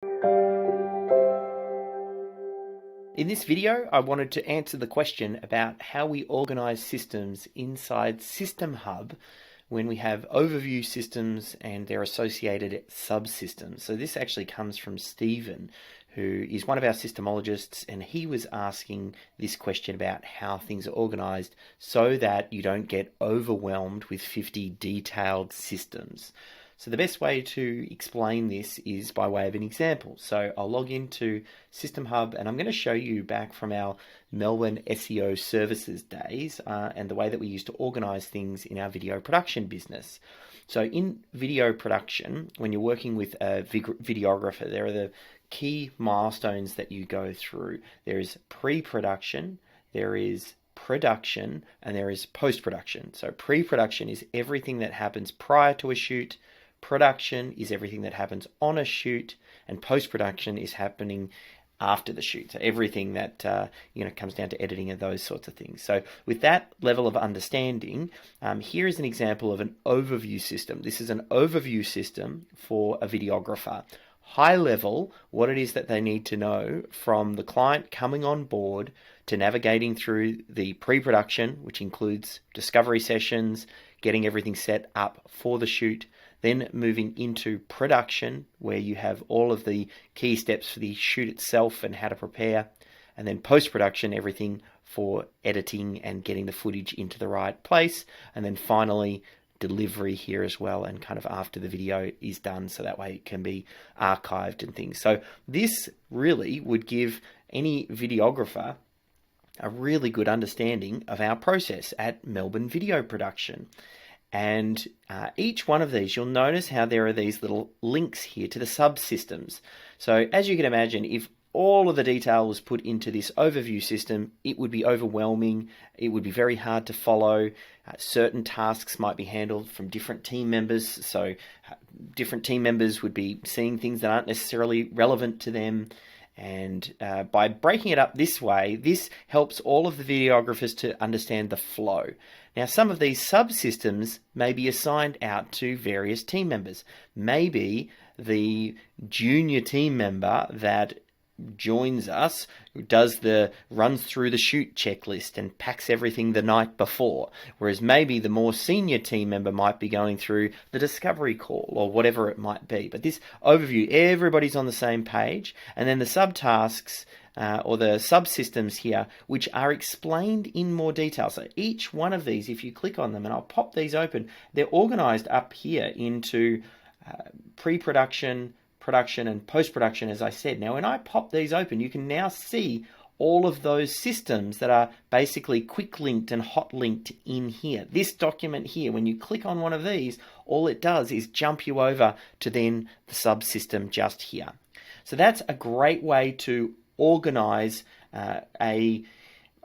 In this video, I wanted to answer the question about how we organize systems inside systemHUB when we have overview systems and their associated subsystems. So this actually comes from Stephen, who is one of our systemologists, and he was asking this question about how things are organized so that you don't get overwhelmed with 50 detailed systems. So the best way to explain this is by way of an example. So I'll log into systemHUB and I'm going to show you back from our Melbourne SEO services days and the way that we used to organize things in our video production business. So in video production, when you're working with a videographer, there are the key milestones that you go through. There is pre-production, there is production, and there is post-production. So pre-production is everything that happens prior to a shoot. Production is everything that happens on a shoot, and post-production is happening after the shoot. So everything that comes down to editing and those sorts of things. So with that level of understanding, here is an example of an overview system. This is an overview system for a videographer. High level, what it is that they need to know from the client coming on board to navigating through the pre-production, which includes discovery sessions, getting everything set up for the shoot, then moving into production, where you have all of the key steps for the shoot itself and how to prepare, and then post-production, everything for editing and getting the footage into the right place, and then finally delivery here as well, and kind of after the video is done, so that way it can be archived and things. So this really would give any videographer a really good understanding of our process at Melbourne Video Production. And each one of these, you'll notice how there are these little links here to the subsystems. So as you can imagine, if all of the detail was put into this overview system, it would be overwhelming. It would be very hard to follow. Certain tasks might be handled from different team members. So different team members would be seeing things that aren't necessarily relevant to them. And by breaking it up this way, this helps all of the videographers to understand the flow. Now, some of these subsystems may be assigned out to various team members. Maybe the junior team member that joins us runs through the shoot checklist and packs everything the night before, whereas maybe the more senior team member might be going through the discovery call or whatever it might be. But this overview, everybody's on the same page, and then the subtasks or the subsystems here, which are explained in more detail. So each one of these, if you click on them, and I'll pop these open, they're organized up here into pre-production, production, and post-production, as I said. Now, when I pop these open, you can now see all of those systems that are basically quick linked and hot linked in here. This document here, when you click on one of these, all it does is jump you over to then the subsystem just here. So that's a great way to organize a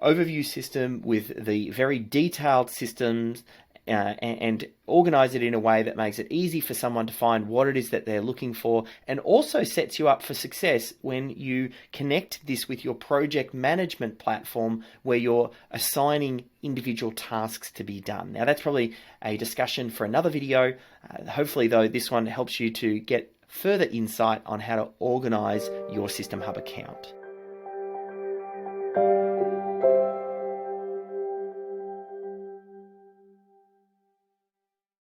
overview system with the very detailed systems and organize it in a way that makes it easy for someone to find what it is that they're looking for, and also sets you up for success when you connect this with your project management platform where you're assigning individual tasks to be done. Now, that's probably a discussion for another video. Hopefully, though, this one helps you to get further insight on how to organize your systemHUB account.